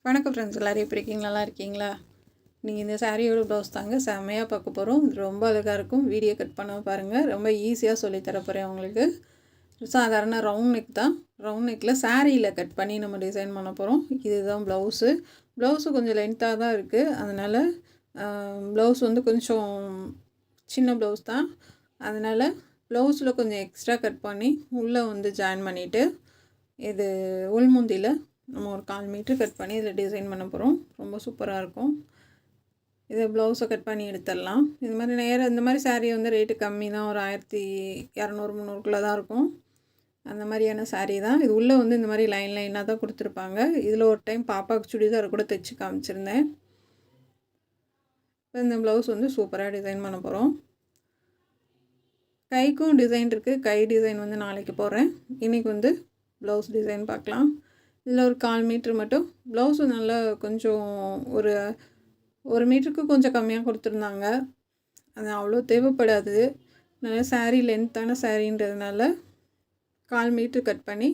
வணக்கம் ஃப்ரெண்ட்ஸ், எல்லோரும் எப்படி இருக்கீங்க? நல்லா இருக்கீங்களா? நீங்கள் இந்த சாரியோட ப்ளவுஸ் தாங்க செம்மையாக பார்க்க போகிறோம். இது ரொம்ப அழகாக இருக்கும். வீடியோ கட் பண்ண பாருங்கள். ரொம்ப ஈஸியாக சொல்லித்தர போகிறேன் உங்களுக்கு. சாதாரண ரவுண்ட் நெக் தான். ரவுண்ட் நெக்கில் சாரியில் கட் பண்ணி நம்ம டிசைன் பண்ண போகிறோம். இதுதான் ப்ளவுஸு கொஞ்சம் லென்த்தாக தான் இருக்குது. அதனால் ப்ளவுஸ் வந்து கொஞ்சம் சின்ன ப்ளவுஸ் தான். அதனால் ப்ளவுஸில் கொஞ்சம் எக்ஸ்ட்ரா கட் பண்ணி உள்ளே வந்து ஜாயின் பண்ணிவிட்டு இது உள்முந்தியில் நம்ம ஒரு 1/4 மீட்டர் கட் பண்ணி இதில் டிசைன் பண்ண போகிறோம். ரொம்ப சூப்பராக இருக்கும். இதை ப்ளவுஸை கட் பண்ணி எடுத்துடலாம். இது மாதிரி இந்த மாதிரி சாரீ வந்து ரேட்டு கம்மி தான். ஒரு 1200-300 தான் இருக்கும். அந்த மாதிரியான சாரீ தான் இது. உள்ளே வந்து இந்த மாதிரி லைனாக தான் கொடுத்துருப்பாங்க. இதில் ஒரு டைம் பாப்பாவுக்கு சுடிதார் கூட தைச்சி காமிச்சிருந்தேன். இப்போ இந்த ப்ளவுஸ் வந்து சூப்பராக டிசைன் பண்ண போகிறோம். கைக்கும் டிசைன் இருக்குது. கை டிசைன் வந்து நாளைக்கு போடுறேன். இன்றைக்கி வந்து ப்ளவுஸ் டிசைன் பார்க்கலாம். இதில் ஒரு 1/4 மீட்ரு மட்டும் ப்ளவுஸு நல்லா கொஞ்சம் ஒரு மீட்டருக்கு கொஞ்சம் கம்மியாக கொடுத்துருந்தாங்க. அது அவ்வளோ தேவைப்படாது. நல்லா சாரீ லென்த்தான சாரீன்றதுனால 1/4 மீட்ரு கட் பண்ணி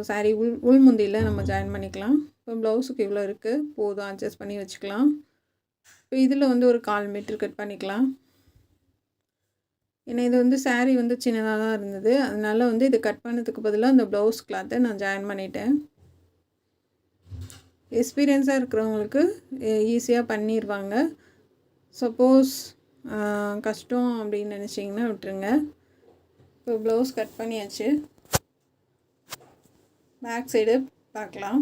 சாரீ உள்முந்தியில் நம்ம ஜாயின் பண்ணிக்கலாம். இப்போ ப்ளவுஸுக்கு இவ்வளோ இருக்குது, போதும், அட்ஜஸ்ட் பண்ணி வச்சுக்கலாம். இப்போ இதில் வந்து ஒரு 1/4 மீட்ரு கட் பண்ணிக்கலாம். ஏன்னா இது வந்து சாரீ வந்து சின்னதாக தான் இருந்தது. அதனால் வந்து இது கட் பண்ணதுக்கு பதிலாக அந்த ப்ளவுஸ் கிளாத்தை நான் ஜாயின் பண்ணிட்டேன். எக்ஸ்பீரியன்ஸாக இருக்கிறவங்களுக்கு ஈஸியாக பண்ணிடுவாங்க. சப்போஸ் கஷ்டம் அப்படின்னு நினச்சிங்கன்னா விட்டுருங்க. இப்போ ப்ளவுஸ் கட் பண்ணியாச்சு. பேக் சைடு பார்க்கலாம்.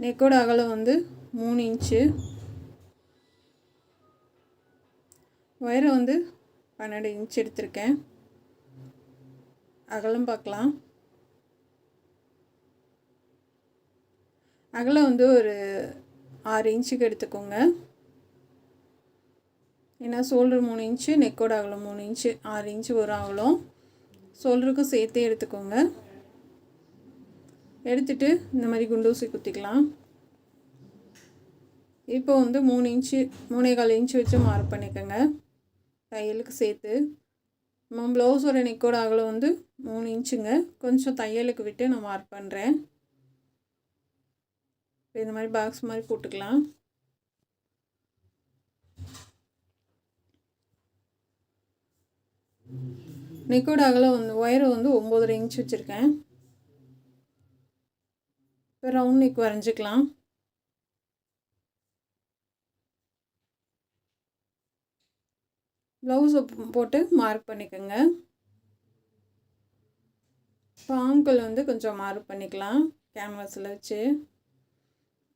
நெக்கோட அகலம் வந்து 3 இன்ச்சு. உயரம் வந்து 12 இன்ச் எடுத்திருக்கேன். அகலம் பார்க்கலாம். அகலம் வந்து ஒரு 6 இன்ச்சுக்கு எடுத்துக்கோங்க. ஏன்னா ஷோல்டர் 3 இன்ச்சு, நெக்கோட அகலம் 3 இன்ச்சு, 6 இன்ச்சு ஒரு அகலம். ஷோல்டருக்கும் சேர்த்தே எடுத்துக்கோங்க. எடுத்துகிட்டு இந்த மாதிரி குண்டூசி குத்திக்கலாம். இப்போ வந்து 3 இன்ச்சு 3.25 இன்ச்சு வச்சு மார்க் பண்ணிக்கோங்க தையலுக்கு சேர்த்து. நம்ம ப்ளவுஸோட நெக்கோட அகலம் வந்து 3 இன்ச்சுங்க. கொஞ்சம் தையலுக்கு விட்டு நான் மார்க் பண்ணுறேன். இப்போ இந்த மாதிரி பாக்ஸ் மாதிரி போட்டுக்கலாம். நெக்கோட அகலம் வந்து உயரம் வந்து 9.5 இன்ச் வச்சுருக்கேன். இப்போ ரவுண்ட் நெக் வரைஞ்சிக்கலாம். ப்ளவுஸை போட்டு மார்க் பண்ணிக்கோங்க. இப்போ ஆம்கோல் வந்து கொஞ்சம் மார்க் பண்ணிக்கலாம் கேன்வாஸில் வச்சு.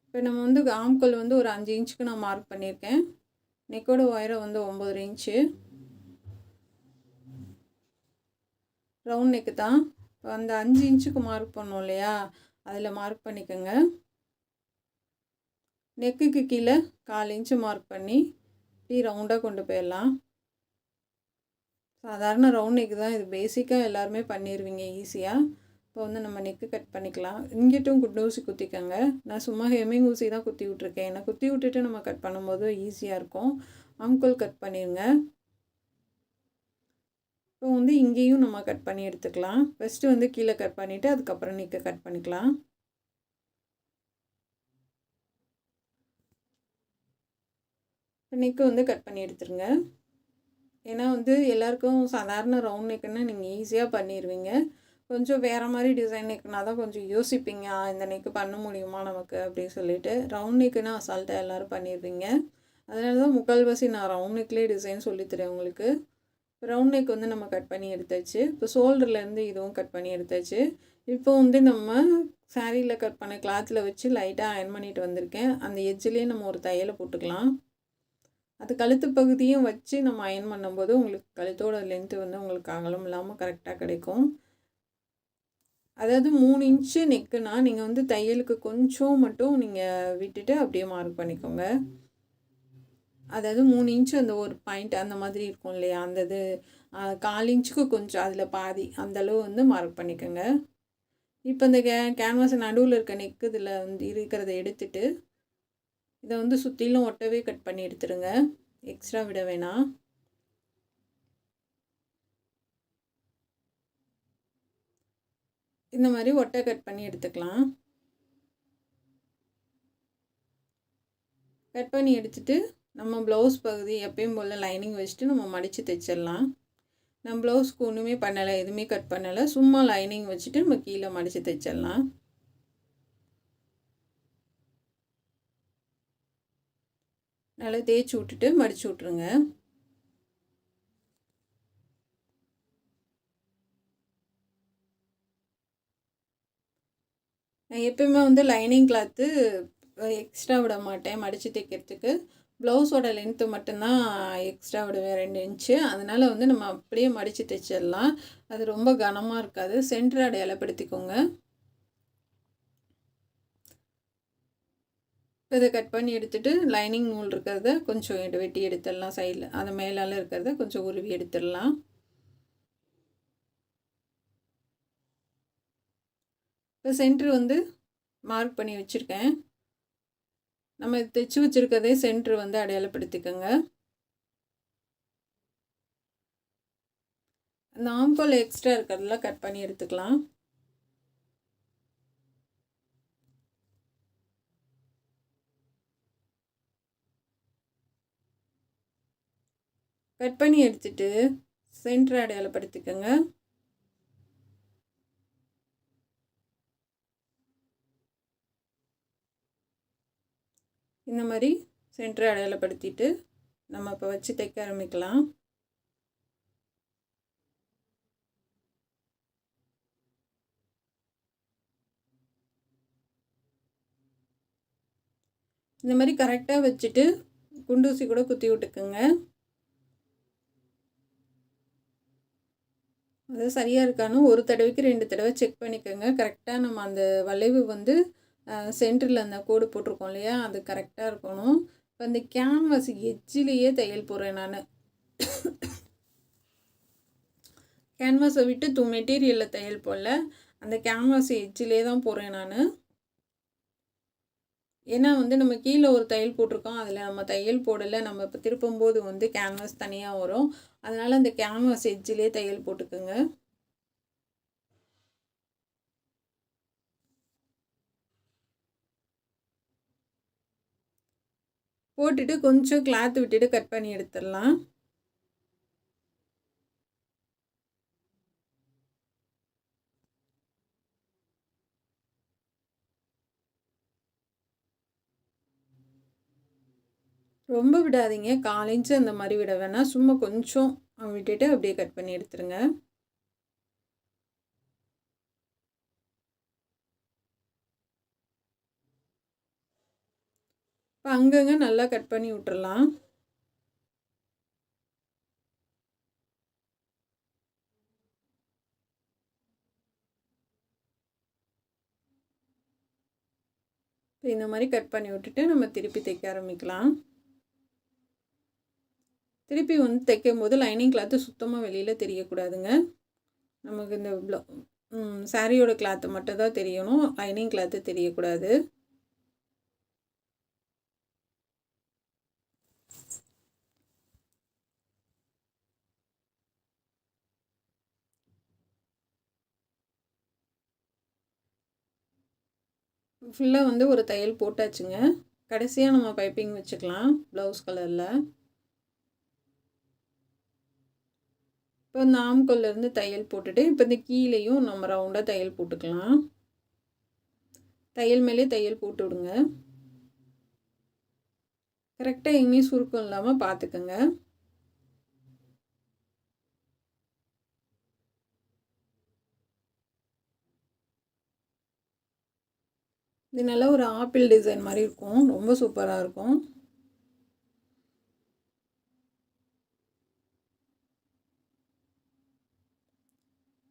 இப்போ நம்ம வந்து ஆம்கோல் வந்து ஒரு 5 இன்ச்சுக்கு நான் மார்க் பண்ணியிருக்கேன். நெக்கோட உயரம் வந்து 9.5 இன்ச்சு. ரவுண்ட் நெக்கு தான். இப்போ அந்த 5 இன்ச்சுக்கு மார்க் பண்ணோம் இல்லையா, அதில் மார்க் பண்ணிக்கோங்க. நெக்குக்கு கீழே 1/4 இன்ச்சு மார்க் பண்ணி இப்படி ரவுண்டாக கொண்டு போயிடலாம். சாதாரண ரவுண்ட் நெக்கு தான் இது. பேசிக்காக எல்லாருமே பண்ணிடுவீங்க ஈஸியாக. இப்போ வந்து நம்ம நெக்கு கட் பண்ணிக்கலாம். இங்கிட்டும் குண்டூசி குத்திக்கோங்க. நான் சும்மா ஹெம்மிங் ஊசி தான் குத்தி விட்ருக்கேன். ஏன்னா குத்தி விட்டுட்டு நம்ம கட் பண்ணும்போது ஈஸியாக இருக்கும். ஆம்கோல் கட் பண்ணிடுங்க. இப்போ வந்து இங்கேயும் நம்ம கட் பண்ணி எடுத்துக்கலாம். ஃபஸ்ட்டு வந்து கீழே கட் பண்ணிவிட்டு அதுக்கப்புறம் நெக்கை கட் பண்ணிக்கலாம். நெக்கு வந்து கட் பண்ணி எடுத்துருங்க. ஏன்னா வந்து எல்லாருக்கும் சாதாரண ரவுண்ட் நெக்குன்னா நீங்கள் ஈஸியாக பண்ணிடுவீங்க. கொஞ்சம் வேறு மாதிரி டிசைன் நெக்குனா தான் கொஞ்சம் யோசிப்பீங்க, இந்த நெக்கு பண்ண முடியுமா நமக்கு அப்படின்னு சொல்லிட்டு. ரவுண்ட் நெக்குன்னா அசால்ட்டாக எல்லோரும் பண்ணிடுவீங்க. அதனால தான் முக்கால்வாசி நான் ரவுண்ட் நெக்லேயே டிசைன் சொல்லித்தரேன் உங்களுக்கு. ரவுண்ட் நெக் வந்து நம்ம கட் பண்ணி எடுத்தாச்சு. இப்போ ஷோல்டர்லேருந்து இதுவும் கட் பண்ணி எடுத்தாச்சு. இப்போ வந்து நம்ம சாரியில் கட் பண்ண கிளாத்தில் வச்சு லைட்டாக அயர்ன் பண்ணிட்டு வந்திருக்கேன். அந்த எட்ஜ்லேயே நம்ம ஒரு தையலை போட்டுக்கலாம். அது கழுத்து பகுதியும் வச்சு நம்ம அயர்ன் பண்ணும்போது உங்களுக்கு கழுத்தோட லென்த்து வந்து உங்களுக்கு அகலம் இல்லாமல் கரெக்டாக கிடைக்கும். அதாவது 3 இன்ச்சு நெக்குனா நீங்கள் வந்து தையலுக்கு கொஞ்சம் மட்டும் நீங்கள் விட்டுட்டு அப்படியே மார்க் பண்ணிக்கோங்க. அதாவது 3 இன்ச்சு அந்த ஒரு பாயிண்ட் அந்த மாதிரி இருக்கும் இல்லையா, அந்த இது 1/4 இன்ச்சுக்கு கொஞ்சம் அதில் பாதி அந்தளவு வந்து மார்க் பண்ணிக்கோங்க. இப்போ இந்த கேன்வாஸ் நடுவில் இருக்க நெக்கு இதில் வந்து இருக்கிறத எடுத்துட்டு இதை வந்து சுற்றிலும் ஒட்டவே கட் பண்ணி எடுத்துருங்க. எக்ஸ்ட்ரா விட வேணாம். இந்த மாதிரி ஒட்டை கட் பண்ணி எடுத்துக்கலாம். கட் பண்ணி எடுத்துகிட்டு நம்ம ப்ளவுஸ் பகுதி எப்பயும் போல் லைனிங் வச்சுட்டு நம்ம மடித்து தைச்சிடலாம். நான் ப்ளவுஸ்க்கு ஒன்றுமே பண்ணலை, எதுவுமே கட் பண்ணலை, சும்மா லைனிங் வச்சுட்டு நம்ம கீழே மடித்து தைச்சிடலாம். நல்லா தேய்ச்சி விட்டுட்டு மடித்து விட்ருங்க. நான் எப்பயுமே வந்து லைனிங் கிளாத்து எக்ஸ்ட்ரா விட மாட்டேன் மடித்து தைக்கிறதுக்கு. ப்ளவுஸோட லென்த்து மட்டும்தான் எக்ஸ்ட்ரா விடுவேன் 2 இன்ச்சு. அதனால் வந்து நம்ம அப்படியே மடித்து தைச்சிடலாம். அது ரொம்ப கனமாக இருக்காது. சென்டர் அடையாளப்படுத்திக்கோங்க. இப்போ இதை கட் பண்ணி எடுத்துகிட்டு லைனிங் நூல் இருக்கிறத கொஞ்சம் வெட்டி எடுத்துடலாம். சைடில் அது மேலால் இருக்கிறத கொஞ்சம் உருவி எடுத்துடலாம். இப்போ சென்ட்ரு வந்து மார்க் பண்ணி வச்சுருக்கேன். நம்ம தைச்சி வச்சுருக்கதே சென்ட்ரு வந்து அடையாளப்படுத்திக்கோங்க. அந்த ஆம்கோல் எக்ஸ்ட்ரா இருக்கிறதெல்லாம் கட் பண்ணி எடுத்துக்கலாம். கட் பண்ணி எடுத்துட்டு சென்டர் அடையாளப்படுத்திக்கோங்க. இந்த மாதிரி சென்டர் அடையாளப்படுத்திட்டு நம்ம இப்போ வச்சு தைக்க ஆரம்பிக்கலாம். இந்த மாதிரி கரெக்டாக வச்சுட்டு குண்டூசி கூட குத்தி விட்டுக்குங்க. அது சரியாக இருக்கான்னு ஒரு தடவைக்கு 2 தடவை செக் பண்ணிக்கோங்க. கரெக்டாக நம்ம அந்த வளைவு வந்து சென்டரில் அந்த கோடு போட்டிருக்கோம் இல்லையா, அது கரெக்டாக இருக்கணும். இப்போ அந்த கேன்வாஸ் எட்ஜிலேயே தையல் போடுறேன் நான். கேன்வாஸை விட்டு மெட்டீரியலில் தையல் போடல, அந்த கேன்வாஸ் எட்ஜிலே தான் போடுறேன் நான். ஏன்னா வந்து நம்ம கீழே ஒரு தையல் போட்டிருக்கோம், அதில் நம்ம தையல் போடலை, நம்ம இப்போ திருப்பும்போது வந்து கேன்வாஸ் தனியாக வரும். அதனால் அந்த கேன்வாஸ் எட்ஜிலே தையல் போட்டுக்குங்க. போட்டுட்டு கொஞ்சம் கிளாத் விட்டுட்டு கட் பண்ணி எடுத்துடலாம். ரொம்ப விடாதீங்க, 1/4 இன்ச்சு அந்த மாதிரி விட வேணாம், சும்மா கொஞ்சம் விட்டுட்டு அப்படியே கட் பண்ணி எடுத்துருங்க. இப்போ அங்கங்கே நல்லா கட் பண்ணி விட்டுறலாம். இப்போ இந்த மாதிரி கட் பண்ணி விட்டுட்டு நம்ம திருப்பி தைக்க ஆரம்பிக்கலாம். திருப்பி வந்து தைக்கும் போது லைனிங் கிளாத்து சுத்தமாக வெளியில் தெரியக்கூடாதுங்க. நமக்கு இந்த சாரியோட கிளாத்து மட்டும் தான் தெரியணும், லைனிங் கிளாத்து தெரியக்கூடாது. ஃபுல்லாக வந்து ஒரு தையல் போட்டாச்சுங்க. கடைசியாக நம்ம பைப்பிங் வச்சுக்கலாம் ப்ளவுஸ் கலரில். இப்போ இந்த ஆம்கோல்லேருந்து தையல் போட்டுட்டு இப்போ இந்த கீழேயும் நம்ம ரவுண்டாக தையல் போட்டுக்கலாம். தையல் மேலே தையல் போட்டு விடுங்க. கரெக்டாக எங்கேயும் சுருக்கம் இல்லாமல் பார்த்துக்கோங்க. இது நல்லா ஒரு ஆப்பிள் டிசைன் மாதிரி இருக்கும், ரொம்ப சூப்பராக இருக்கும்.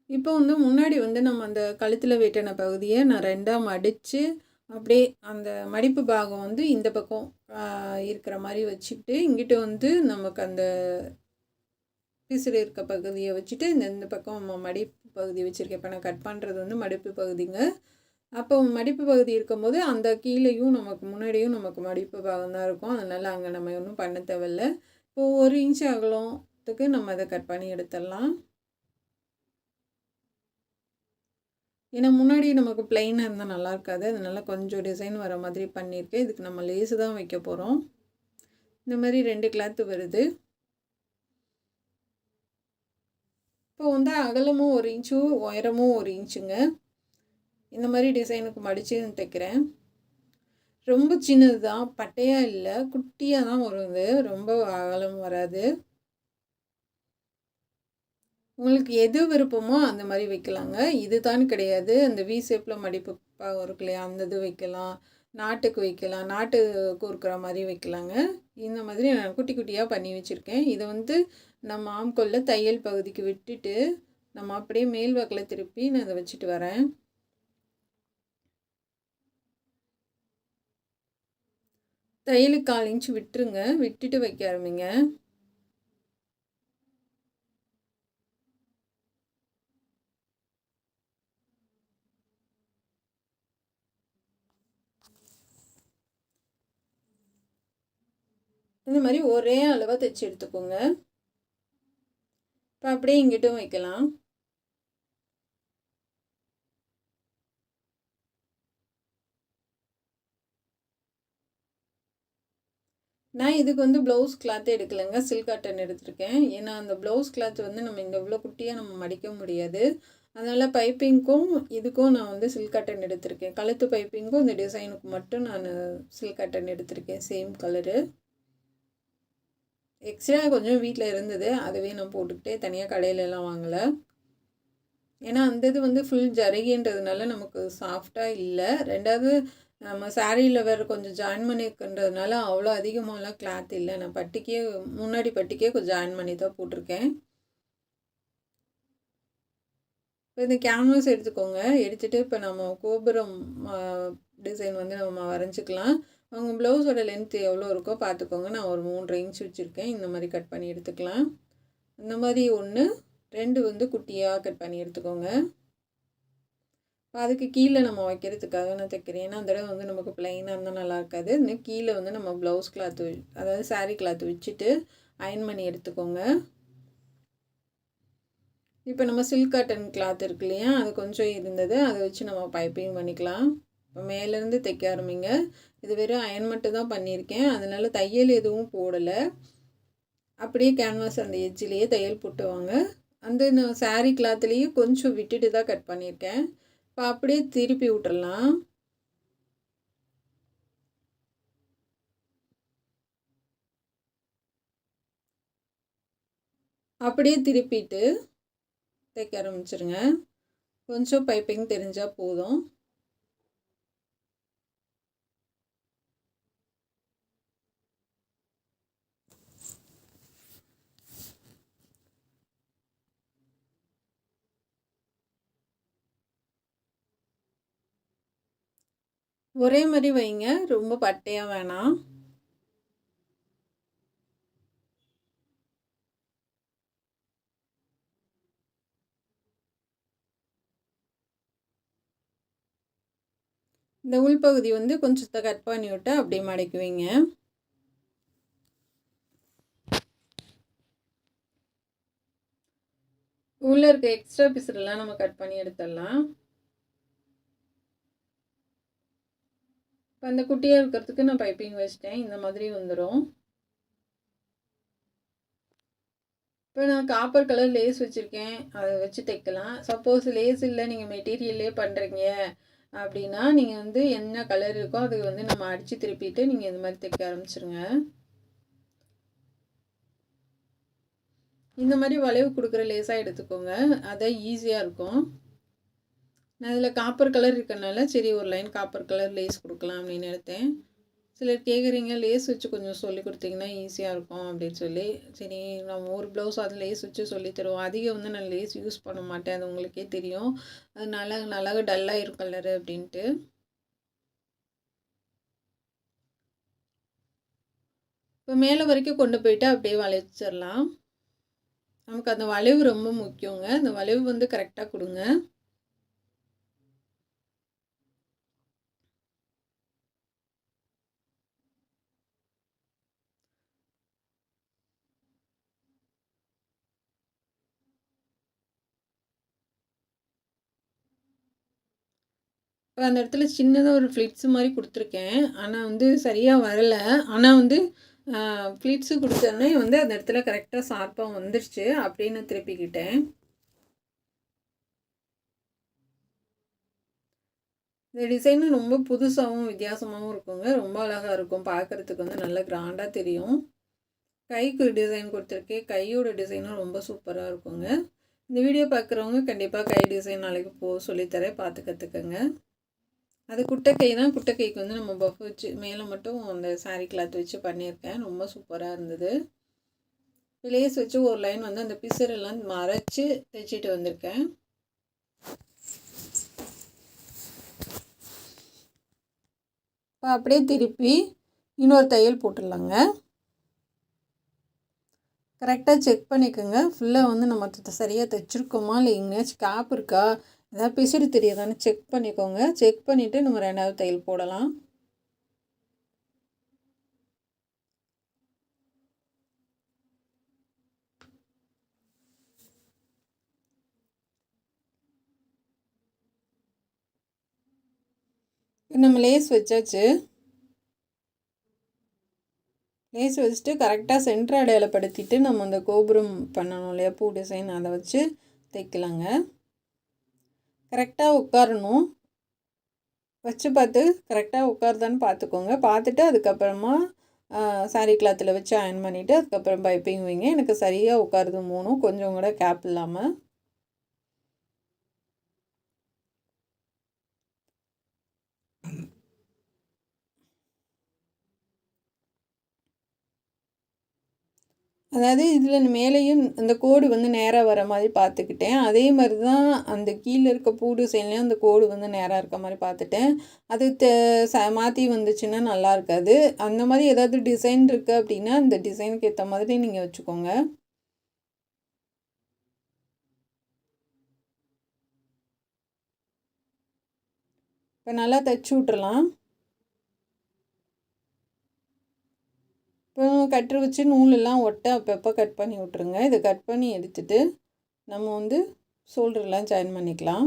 இப்போ வந்து முன்னாடி வந்து நம்ம அந்த கழுத்தில் வெட்டின பகுதியை நான் 2ஆக மடித்து அப்படியே அந்த மடிப்பு பாகம் வந்து இந்த பக்கம் இருக்கிற மாதிரி வச்சுக்கிட்டு, இங்கிட்ட வந்து நமக்கு அந்த பிசுறு இருக்க பகுதியை வச்சுட்டு இந்த பக்கம் மடிப்பு பகுதி வச்சுருக்கேன். இப்போ நான் கட் பண்ணுறது வந்து மடிப்பு பகுதிங்க. அப்போ மடிப்பு பகுதி இருக்கும்போது அந்த கீழேயும் நமக்கு முன்னாடியும் நமக்கு மடிப்பு பாகம் தான் இருக்கும். அதனால் அங்கே நம்ம ஒன்றும் பண்ண தேவையில்ல. இப்போது 1 இன்ச்சு அகலத்துக்கு நம்ம அதை கட் பண்ணி எடுத்துடலாம். ஏன்னா முன்னாடி நமக்கு ப்ளைனாக இருந்தால் நல்லா இருக்காது. அதனால கொஞ்சம் டிசைன் வர மாதிரி பண்ணியிருக்கேன். இதுக்கு நம்ம லேஸு தான் வைக்க போகிறோம். இந்த மாதிரி 2 கிளாத்து வருது. இப்போ வந்து அகலமும் 1 இன்ச்சு, உயரமும் 1 இன்ச்சுங்க. இந்த மாதிரி டிசைனுக்கு மடித்து தைக்கிறேன். ரொம்ப சின்னது தான், பட்டையாக இல்லை, குட்டியாக தான் வரும். இது ரொம்ப அகலம் வராது. உங்களுக்கு எது விருப்பமோ அந்த மாதிரி வைக்கலாங்க. இதுதான் கிடையாது. அந்த வி ஷேப்பில் மடிப்பு இருக்கு இல்லையா, அந்த இது வைக்கலாம், நாட்டுக்கு வைக்கலாம், நாட்டு கோர்க்குற மாதிரி வைக்கலாங்க. இந்த மாதிரி நான் குட்டி குட்டியாக பண்ணி வச்சுருக்கேன். இதை வந்து நம்ம ஆம்கோல்ல தையல் பகுதிக்கு விட்டுட்டு நம்ம அப்படியே மேல் வாக்கில் திருப்பி நான் இதை வச்சுட்டு வரேன். தையலுக்கு 1/4 இன்ச்சு விட்டுருங்க, விட்டுட்டு வைக்க ஆரம்பிங்க. இந்த மாதிரி ஒரே அளவாக தைச்சி எடுத்துக்கோங்க. இப்போ அப்படியே இங்கிட்டும் வைக்கலாம். நான் இதுக்கு வந்து ப்ளவுஸ் கிளாத் எடுக்கலைங்க, சில்க் காட்டன் எடுத்திருக்கேன். ஏன்னா அந்த ப்ளவுஸ் கிளாத் வந்து நம்ம இந்த இவ்வளோ குட்டியாக நம்ம மடிக்க முடியாது. அதனால் பைப்பிங்க்கும் இதுக்கும் நான் வந்து சில்க் காட்டன் எடுத்திருக்கேன். கழுத்து பைப்பிங்க்கும் இந்த டிசைனுக்கு மட்டும் நான் சில்க் காட்டன் எடுத்திருக்கேன், சேம் கலரு. எக்ஸ்ட்ரா கொஞ்சம் வீட்டில் இருந்தது, அதுவே நான் போட்டுக்கிட்டே தனியாக கடையிலலாம் வாங்கலை. ஏன்னா அந்த இது வந்து ஃபுல் ஜரிகைன்றதுனால நமக்கு சாஃப்டாக இல்லை. 2வது நம்ம சாரியில் வேறு கொஞ்சம் ஜாயின் பண்ணியிருக்குன்றதுனால அவ்வளோ அதிகமாகலாம் கிளாத் இல்லை. நான் பட்டிக்கே முன்னாடி பட்டிக்கே கொஞ்சம் ஜாயின் பண்ணி தான் போட்டிருக்கேன். இப்போ இந்த கேன்வாஸ் எடுத்துக்கோங்க. எடுத்துகிட்டு இப்போ நம்ம கோபுரம் டிசைன் வந்து நம்ம வரைஞ்சிக்கலாம். அவங்க ப்ளவுஸோட லென்த் எவ்வளோ இருக்கோ பார்த்துக்கோங்க. நான் ஒரு 3.5 இன்ச் வச்சுருக்கேன். இந்த மாதிரி கட் பண்ணி எடுத்துக்கலாம். இந்த மாதிரி 1, 2 வந்து குட்டியாக கட் பண்ணி எடுத்துக்கோங்க. இப்போ அதுக்கு கீழே நம்ம வைக்கிறதுக்காக நான் தைக்கிறேன். ஏன்னா அந்த இடம் வந்து நமக்கு ப்ளைனாக இருந்தால் நல்லா இருக்காது. இன்னும் கீழே வந்து நம்ம ப்ளவுஸ் கிளாத்து, அதாவது சாரீ கிளாத்து வச்சுட்டு அயன் பண்ணி எடுத்துக்கோங்க. இப்போ நம்ம சில்க் காட்டன் கிளாத் இருக்கு இல்லையா, அது கொஞ்சம் இருந்தது, அதை வச்சு நம்ம பைப்பிங் பண்ணிக்கலாம். இப்போ மேலேருந்து தைக்க ஆரம்பிங்க. இது வெறும் அயன் மட்டும் தான் பண்ணியிருக்கேன், அதனால தையல் எதுவும் போடலை. அப்படியே கேன்வாஸ் அந்த எட்ஜிலேயே தையல் போட்டுவாங்க. அந்த நான் சாரீ கிளாத்துலேயும் கொஞ்சம் விட்டுட்டு தான் கட் பண்ணியிருக்கேன். இப்போ அப்படியே திருப்பி விட்டுறலாம். அப்படியே திருப்பிட்டு தைக்க ஆரம்பிச்சிருங்க. கொஞ்சம் பைப்பிங் தெரிஞ்சால் போதும். ஒரே மாதிரி வைங்க, ரொம்ப பட்டையாக வேணாம். இந்த உள்பகுதி வந்து கொஞ்சத்தை கட் பண்ணி விட்டு அப்படியே மடக்குவீங்க. உள்ளே இருக்க எக்ஸ்ட்ரா பீஸ்லாம் நம்ம கட் பண்ணி எடுத்துடலாம். இப்போ அந்த குட்டியாக இருக்கிறதுக்கு நான் பைப்பிங் வச்சிட்டேன். இந்த மாதிரி வந்துடும். இப்போ நான் காப்பர் கலர் லேஸ் வச்சுருக்கேன், அதை வச்சு தைக்கலாம். சப்போஸ் லேஸ் இல்லை, நீங்கள் மெட்டீரியல்லே பண்ணுறீங்க அப்படின்னா நீங்கள் வந்து என்ன கலர் இருக்கோ அது வந்து நம்ம அடித்து திருப்பிட்டு நீங்கள் இந்த மாதிரி தைக்க ஆரம்பிச்சிருங்க. இந்த மாதிரி வளைவு கொடுக்குற லேஸாக எடுத்துக்கோங்க, அதான் ஈஸியாக இருக்கும். நான் இதில் காப்பர் கலர் இருக்கனால சரி ஒரு லைன் காப்பர் கலர் லேஸ் கொடுக்கலாம் அப்படின்னு எடுத்தேன். சிலர் கேட்குறீங்க லேஸ் வச்சு கொஞ்சம் சொல்லி கொடுத்தீங்கன்னா ஈஸியாக இருக்கும் அப்படின்னு சொல்லி, சரி நம்ம ஒரு ப்ளவுஸ் அது லேஸ் வச்சு சொல்லி தருவோம். அதிகம் வந்து நான் லேஸ் யூஸ் பண்ண மாட்டேன், அது உங்களுக்கே தெரியும். அது நல்லா டல்லாக இருக்கும் கலரு அப்படின்ட்டு. இப்போ மேலே வரைக்கும் கொண்டு போயிட்டு அப்படியே வளைச்சிடலாம். நமக்கு அந்த வளைவு ரொம்ப முக்கியங்க, அந்த வளைவு வந்து கரெக்டாக கொடுங்க. இப்போ அந்த இடத்துல சின்னதாக ஒரு ஃப்ளிட்ஸு மாதிரி கொடுத்துருக்கேன். ஆனால் வந்து சரியாக வரலை. ஆனால் வந்து ஃப்ளிட்ஸு கொடுத்தோன்னே வந்து அந்த இடத்துல கரெக்டாக ஷார்ப்பாக வந்துருச்சு. அப்படின்னு திருப்பிக்கிட்டேன். இந்த டிசைனும் ரொம்ப புதுசாகவும் வித்தியாசமாகவும் இருக்குங்க. ரொம்ப அழகாக இருக்கும். பார்க்குறதுக்கு வந்து நல்ல கிராண்டாக தெரியும். கைக்கு டிசைன் கொடுத்துருக்கேன். கையோட டிசைனும் ரொம்ப சூப்பராக இருக்குங்க. இந்த வீடியோ பார்க்குறவங்க கண்டிப்பாக கை டிசைன் நாளைக்கு சொல்லித்தரேன், பார்த்து கற்றுக்கங்க. அது குட்டை கை தான். குட்டை கைக்கு வந்து நம்ம பஃப் வச்சு மேலே மட்டும் அந்த சாரீ கிளாத் வச்சு பண்ணியிருக்கேன். ரொம்ப சூப்பராக இருந்தது. லேஸ் வச்சு ஒரு லைன் வந்து அந்த பிசரெல்லாம் மறைச்சி தைச்சிட்டு வந்திருக்கேன். இப்போ அப்படியே திருப்பி இன்னொரு தையல் போட்டுடலாங்க. கரெக்டாக செக் பண்ணிக்கோங்க. ஃபுல்லாக வந்து நம்ம சரியாக தைச்சிருக்கோமா இல்லை எங்கேயாச்சும் கேப் இருக்கா, ஏதாவது பிசுறு தெரியாதான்னு செக் பண்ணிக்கோங்க. செக் பண்ணிவிட்டு நம்ம 2வது தையல் போடலாம். நம்ம லேஸ் வச்சாச்சு. லேஸ் வச்சுட்டு கரெக்டாக சென்டர் அடையாளப்படுத்திட்டு நம்ம அந்த கோபுரம் பண்ணணும் இல்லையா, பூ டிசைன், அதை வச்சு தைக்கலாங்க. கரெக்டாக உட்காரணும். வச்சு பார்த்து கரெக்டாக உட்காருதான்னு பார்த்துக்கோங்க. பார்த்துட்டு அதுக்கப்புறமா சாரீ கிளாத்தில் வச்சு அயன் பண்ணிவிட்டு அதுக்கப்புறம் பைப்பிங் வைங்க. எனக்கு சரியாக உட்காருது 3 கொஞ்சம் கூட கேப் இல்லாமல். அதாவது இதில் மேலேயும் அந்த கோடு வந்து நேராக வர மாதிரி பார்த்துக்கிட்டேன். அதே மாதிரி தான் அந்த கீழே இருக்க பூ டிசைன்லேயும் அந்த கோடு வந்து நேராக இருக்க மாதிரி பார்த்துட்டேன். அது மாற்றி வந்துச்சுன்னா நல்லா இருக்காது. அந்த மாதிரி ஏதாவது டிசைன் இருக்குது அப்படின்னா அந்த டிசைனுக்கு ஏற்ற மாதிரி நீங்கள் வச்சுக்கோங்க. இப்போ நல்லா தைச்சி விட்றலாம். இப்போ கட்டர் வச்சு நூலெல்லாம் ஒட்ட அப்பப்போ கட் பண்ணி விட்ருங்க. இதை கட் பண்ணி எடுத்துகிட்டு நம்ம வந்து ஷோல்டர்லாம் ஜாயின் பண்ணிக்கலாம்.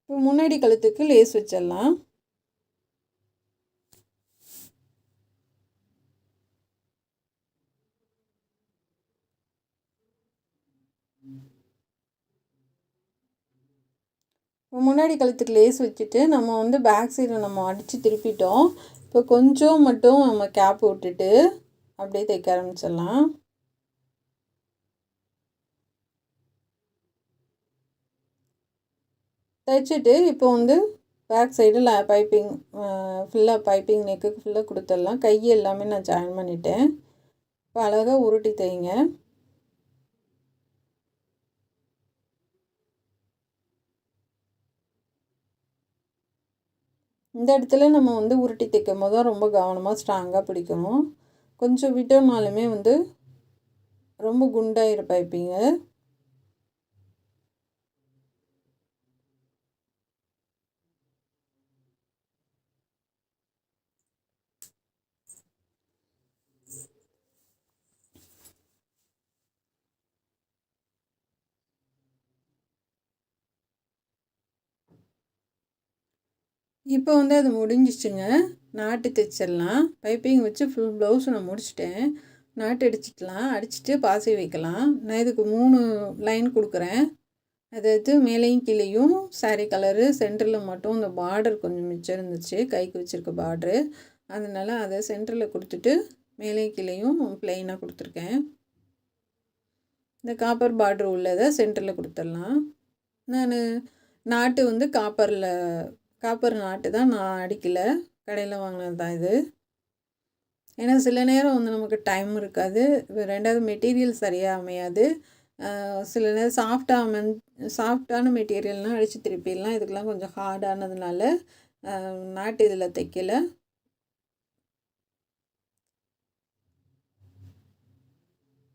இப்போ முன்னாடி கழுத்துக்கு லேஸ் வச்சிடலாம். முன்னாடி கழுத்துக்கு லேஸ் வச்சுட்டு நம்ம வந்து பேக் சைடு நம்ம அடித்து திருப்பிட்டோம். இப்போ கொஞ்சம் மட்டும் நம்ம கேப் விட்டுட்டு அப்படியே தைக்க ஆரம்பிச்சிடலாம். தைச்சிட்டு இப்போ வந்து பேக் சைடில் பைப்பிங் ஃபுல்லாக பைப்பிங் நெக்குக்கு ஃபுல்லாக கொடுத்துடலாம். கை எல்லாமே நான் ஜாயின் பண்ணிட்டேன். இப்போ அழகாக உருட்டி தைங்க. இந்த இடத்துல நம்ம வந்து உருட்டி தைக்கும் போது தான் ரொம்ப கவனமாக ஸ்ட்ராங்காக பிடிக்கணும். கொஞ்சம் விட்டோம்னாலுமே வந்து ரொம்ப குண்டாயிரு பைப்பிங்க. இப்போ வந்து அது முடிஞ்சிச்சுங்க. நாட்டு தைச்சிடலாம். பைப்பிங் வச்சு ஃபுல் ப்ளவுஸ் நான் முடிச்சிட்டேன். நாட்டு அடிச்சிக்கலாம். அடிச்சுட்டு பாசி வைக்கலாம். நான் இதுக்கு 3 லைன் கொடுக்குறேன். அதாவது மேலேயும் கீழேயும் சாரீ கலரு, சென்டரில் மட்டும் இந்த பார்டர் கொஞ்சம் மிச்சம் இருந்துச்சு, கைக்கு வச்சுருக்க பார்ட்ரு. அதனால் அதை சென்டரில் கொடுத்துட்டு மேலேயும் கீழேயும் ப்ளைனாக கொடுத்துருக்கேன். இந்த காப்பர் பார்ட்ரு உள்ளதை சென்டரில் கொடுத்துடலாம். நான் நாட்டு வந்து காப்பர் நாட்டு தான், நான் அடிக்கலை, கடையில் வாங்கினது தான் இது. ஏன்னா சில நேரம் வந்து நமக்கு டைம் இருக்காது, 2வது மெட்டீரியல் சரியாக அமையாது. சில நேரம் சாஃப்டான மெட்டீரியல்னால் அடித்து திருப்பிடலாம். இதுக்கெல்லாம் கொஞ்சம் ஹார்டானதுனால நாட்டு இதில் தைக்கலை.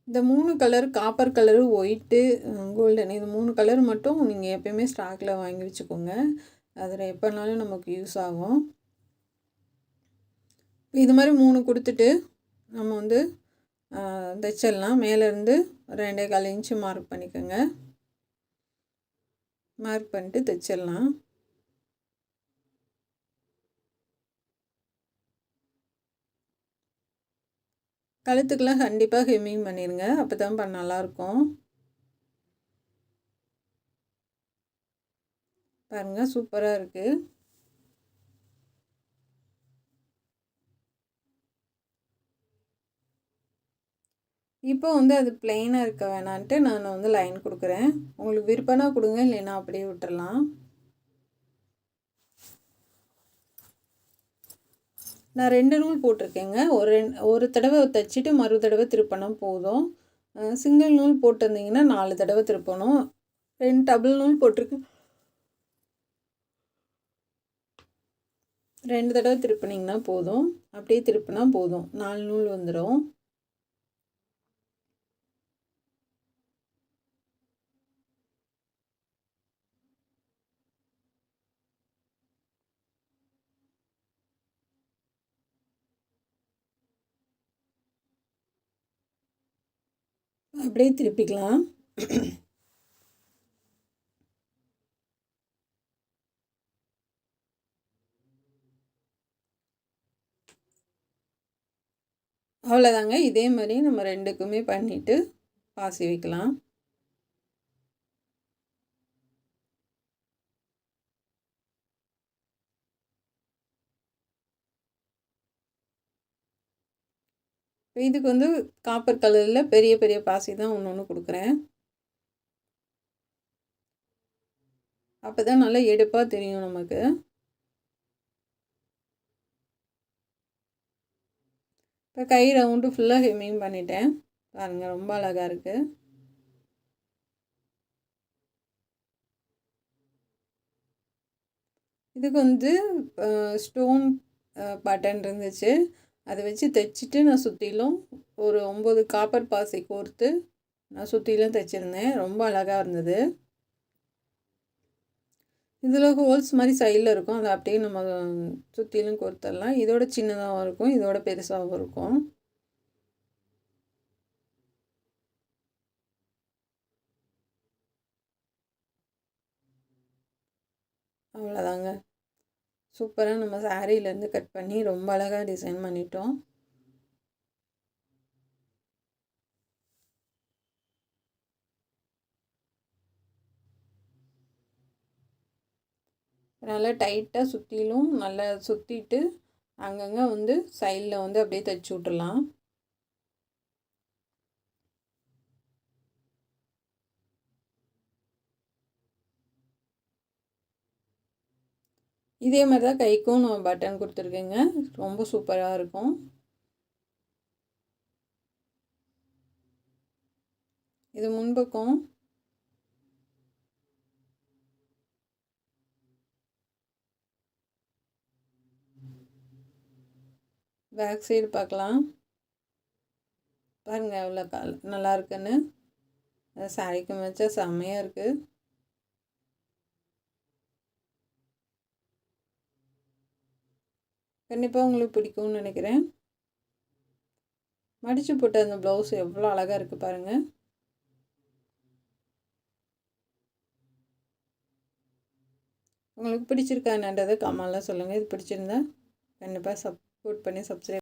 இந்த 3 colour, copper colour, white, golden, இது 3 கலர் மட்டும் நீங்கள் எப்போயுமே ஸ்டாக்கில் வாங்கி வச்சுக்கோங்க. அதில் எப்போனாலும் நமக்கு யூஸ் ஆகும். இது மாதிரி 3 கொடுத்துட்டு நம்ம வந்து தைச்சிடலாம். மேலேருந்து 2.25 இன்ச்சு மார்க் பண்ணிக்கோங்க. மார்க் பண்ணிட்டு தைச்சிடலாம். கழுத்துக்கெலாம் கண்டிப்பாக ஹெம்மிங் பண்ணிடுங்க, அப்போ தான் நல்லாயிருக்கும். பாருங்கள், சூப்பராக இருக்குது. இப்போ வந்து அது பிளெயினாக இருக்க வேணான்ட்டு நான் வந்து லைன் கொடுக்குறேன். உங்களுக்கு விருப்பம்னா கொடுங்க, இல்லைன்னா அப்படியே விட்டுறலாம். நான் 2 நூல் போட்டிருக்கேங்க. ஒரு தடவை தைச்சிட்டு மறு தடவை திருப்பினா போதும். சிங்கிள் நூல் போட்டிருந்தீங்கன்னா 4 தடவை திருப்பணும். 2 டபுள் நூல் போட்டிருக்கு, 2 தடவை திருப்பினீங்கன்னா போதும். அப்படியே திருப்பினா போதும், 4 நூல் வந்துடும். அப்படியே திருப்பிக்கலாம். அவ்வளோதாங்க. இதே மாதிரி நம்ம 2க்குமே பண்ணிவிட்டு பாசி வைக்கலாம். இதுக்கு வந்து காப்பர் கலரில் பெரிய பெரிய பாசி தான் ஒன்று கொடுக்குறேன். அப்போ தான் நல்லா எடுப்பாக தெரியும் நமக்கு. இப்போ கை ரவுண்டு ஃபுல்லாக ஹெம்மிங் பண்ணிட்டேன். பாருங்கள், ரொம்ப அழகாக இருக்குது. இதுக்கு வந்து ஸ்டோன் பட்டன் இருந்துச்சு, அதை வச்சு தைச்சிட்டு நான் சுற்றிலும் ஒரு 9 காப்பர் பாசி கோர்த்து நான் சுற்றிலும் தைச்சிருந்தேன். ரொம்ப அழகாக இருந்தது. இதில் ஹோல்ஸ் மாதிரி சைடில் இருக்கும், அதை அப்படியே நம்ம சுற்றிலும் கோர்த்துடலாம். இதோட சின்னதாகவும் இருக்கும், இதோட பெருசாகவும் இருக்கும். அவ்வளோதாங்க. சூப்பராக நம்ம சாரீலேருந்து கட் பண்ணி ரொம்ப அழகாக டிசைன் பண்ணிட்டோம். நல்லா டைட்டாக சுற்றிலும் நல்லா சுற்றிட்டு அங்கங்கே வந்து சைடில் வந்து அப்படியே தைச்சி விட்டுடலாம். இதே மாதிரி தான் கைக்கும் நான் பட்டன் கொடுத்துருக்கேங்க. ரொம்ப சூப்பராக இருக்கும். இது முன்பக்கம். பேக் சைடு பார்க்கலாம். பாருங்கள் எவ்வளோ நல்லா இருக்குன்னு. சாரிக்கு மேட்சா செம்மையாக இருக்குது. கண்டிப்பாக உங்களுக்கு பிடிக்கும்னு நினைக்கிறேன். மடித்து போட்ட அந்த ப்ளவுஸ் எவ்வளோ அழகாக இருக்குது பாருங்கள். உங்களுக்கு பிடிச்சிருக்கா என்னன்றதை கமெண்ட்ல சொல்லுங்கள். இது பிடிச்சிருந்தா கண்டிப்பாக சப்போர்ட் பண்ணி சப்ஸ்கிரைப்